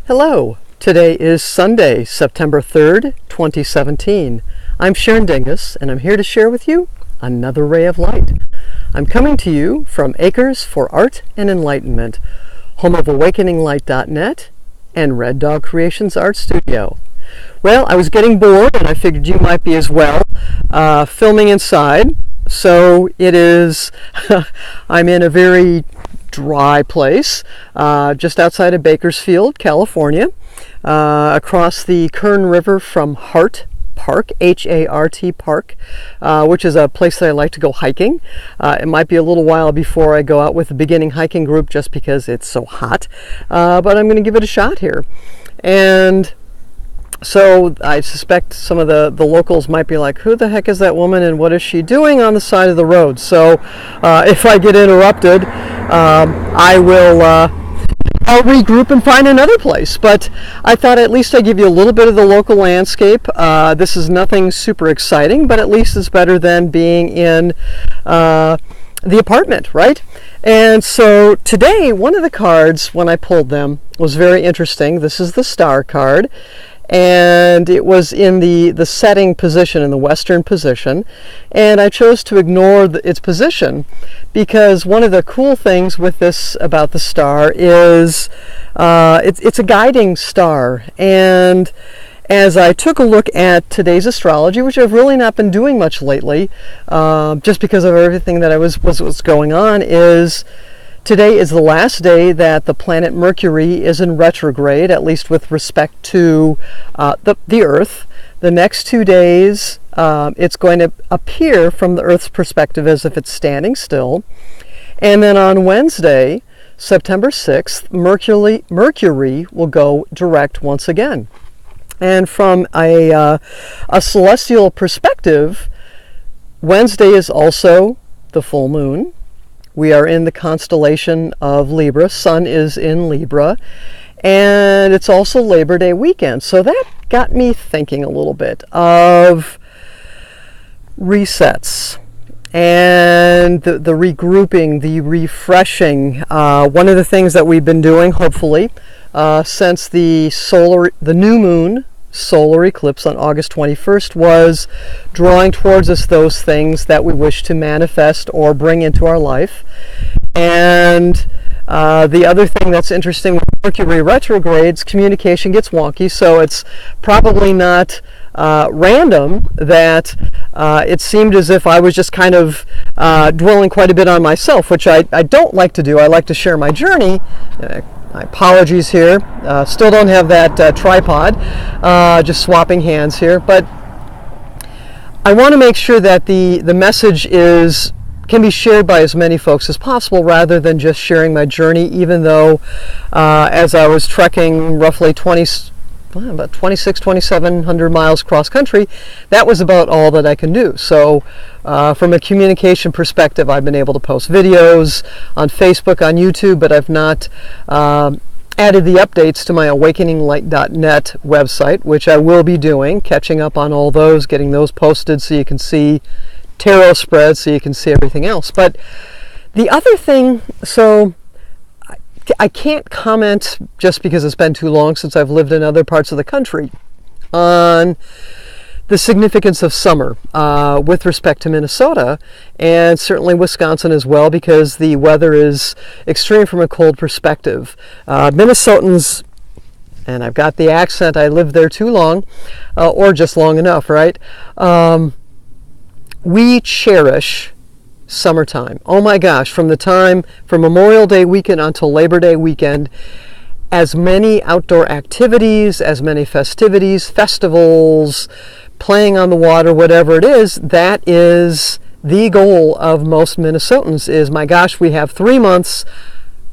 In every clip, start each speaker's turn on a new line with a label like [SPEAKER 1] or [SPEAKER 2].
[SPEAKER 1] Hello, today is Sunday, September 3rd, 2017. I'm Sharon Dingus, and I'm here to share with you another ray of light. I'm coming to you from Acres for Art and Enlightenment, home of AwakeningLight.net and Red Dog Creations Art Studio. Well, I was getting bored, and I figured you might be as well, filming inside. So it is, I'm in a very dry place, just outside of Bakersfield, California, across the Kern River from Hart Park, H-A-R-T Park, which is a place that I like to go hiking. It might be a little while before I go out with the beginning hiking group just because it's so hot, but I'm going to give it a shot here. And so I suspect some of the locals might be like, who the heck is that woman and what is she doing on the side of the road? So if I get interrupted, I'll regroup and find another place. But I thought at least I'd give you a little bit of the local landscape. This is nothing super exciting, but at least it's better than being in the apartment, right? And so today, one of the cards, when I pulled them, was very interesting. This is the star card. And it was in the setting position, in the western position, and I chose to ignore its position because one of the cool things with this about the star is it's a guiding star. And as I took a look at today's astrology, which I've really not been doing much lately, just because of everything that was going on, is today is the last day that the planet Mercury is in retrograde, at least with respect to the Earth. The next 2 days, it's going to appear from the Earth's perspective as if it's standing still. And then on Wednesday, September 6th, Mercury will go direct once again. And from a celestial perspective, Wednesday is also the full moon. We are in the constellation of Libra. Sun is in Libra. And it's also Labor Day weekend. So that got me thinking a little bit of resets and the regrouping, the refreshing. One of the things that we've been doing, hopefully, since the new moon solar eclipse on August 21st was drawing towards us those things that we wish to manifest or bring into our life. And the other thing that's interesting with Mercury retrogrades, communication gets wonky, so it's probably not random that it seemed as if I was just kind of dwelling quite a bit on myself, which I don't like to do. I like to share my journey. My apologies here. Still don't have that tripod. Just swapping hands here. But I want to make sure that the message can be shared by as many folks as possible rather than just sharing my journey, even though as I was trekking roughly 2,700 miles cross country, that was about all that I can do. So from a communication perspective, I've been able to post videos on Facebook, on YouTube, but I've not added the updates to my AwakeningLight.net website, which I will be doing, catching up on all those, getting those posted so you can see tarot spreads, so you can see everything else. But the other thing, so I can't comment just because it's been too long since I've lived in other parts of the country on the significance of summer with respect to Minnesota and certainly Wisconsin as well, because the weather is extreme from a cold perspective. Minnesotans, and I've got the accent, I lived there too long, or just long enough, right? We cherish summertime. Oh my gosh, from Memorial Day weekend until Labor Day weekend, as many outdoor activities, as many festivities, festivals, playing on the water, whatever it is, that is the goal of most Minnesotans is, my gosh, we have 3 months,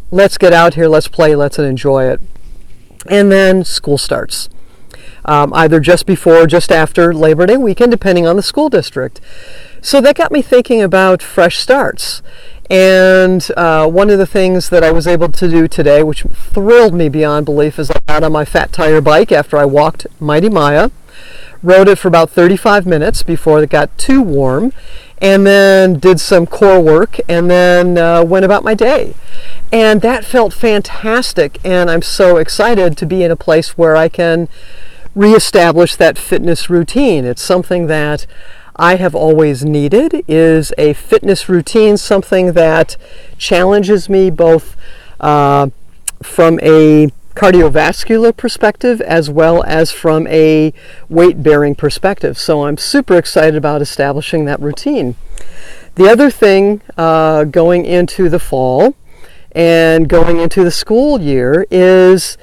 [SPEAKER 1] let's get out here, let's play, let's enjoy it. And then school starts. Either just before or just after Labor Day weekend, depending on the school district. So that got me thinking about fresh starts. And one of the things that I was able to do today, which thrilled me beyond belief, is I got on my fat tire bike after I walked Mighty Maya, rode it for about 35 minutes before it got too warm, and then did some core work, and then went about my day. And that felt fantastic, and I'm so excited to be in a place where I can reestablish that fitness routine. It's something that I have always needed, is a fitness routine, something that challenges me both from a cardiovascular perspective as well as from a weight-bearing perspective. So I'm super excited about establishing that routine. The other thing going into the fall and going into the school year is,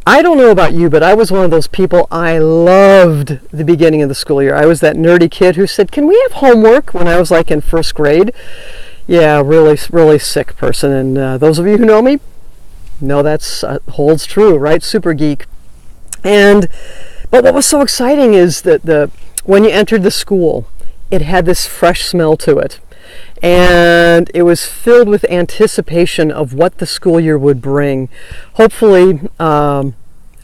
[SPEAKER 1] I don't know about you, but I was one of those people, I loved the beginning of the school year. I was that nerdy kid who said, "Can we have homework?" when I was like in first grade. Yeah, really, really sick person. And those of you who know me know that's holds true, right? Super geek. But what was so exciting is that when you entered the school, it had this fresh smell to it. And it was filled with anticipation of what the school year would bring. Hopefully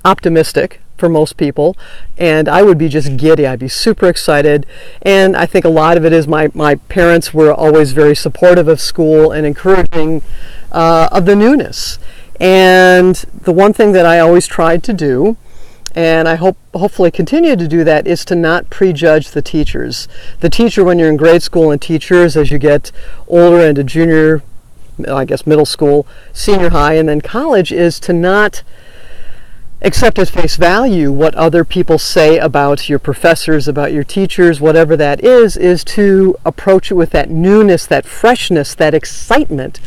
[SPEAKER 1] optimistic for most people, and I would be just giddy. I'd be super excited, and I think a lot of it is my parents were always very supportive of school and encouraging of the newness. And the one thing that I always tried to do, and I hopefully continue to do that, is to not prejudge the teachers. The teacher when you're in grade school, and teachers as you get older into junior, I guess middle school, senior high, and then college, is to not accept at face value what other people say about your professors, about your teachers, whatever that is to approach it with that newness, that freshness, that excitement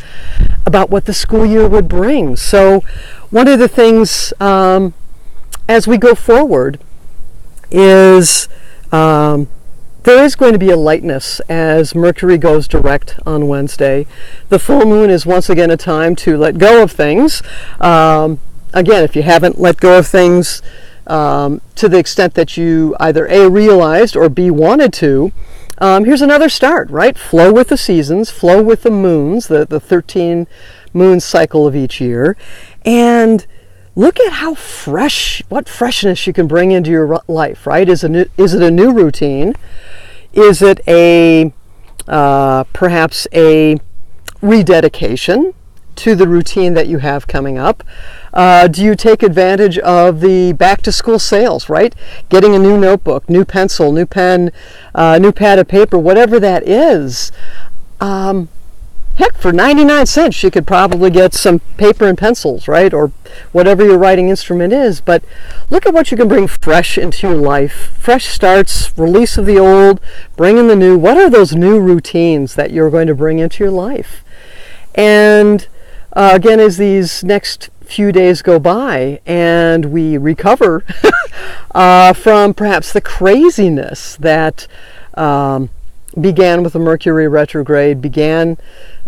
[SPEAKER 1] about what the school year would bring. So one of the things as we go forward is there is going to be a lightness as Mercury goes direct on Wednesday. The full moon is once again a time to let go of things. Again, if you haven't let go of things to the extent that you either A, realized, or B, wanted to, here's another start, right? Flow with the seasons, flow with the moons, the 13 moon cycle of each year, and look at how what freshness you can bring into your life, right? Is it a new routine? Is it perhaps a rededication to the routine that you have coming up? Do you take advantage of the back to school sales, right? Getting a new notebook, new pencil, new pen, new pad of paper, whatever that is. Heck, for 99 cents you could probably get some paper and pencils, right? Or whatever your writing instrument is. But look at what you can bring fresh into your life. Fresh starts, release of the old, bring in the new. What are those new routines that you're going to bring into your life? And again, as these next few days go by and we recover from perhaps the craziness that began with the Mercury retrograde,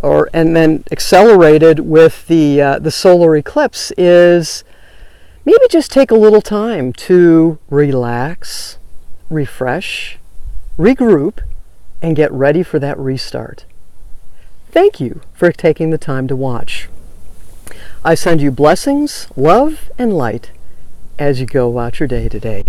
[SPEAKER 1] and then accelerated with the solar eclipse, is maybe just take a little time to relax, refresh, regroup, and get ready for that restart. Thank you for taking the time to watch. I send you blessings, love, and light as you go about your day today.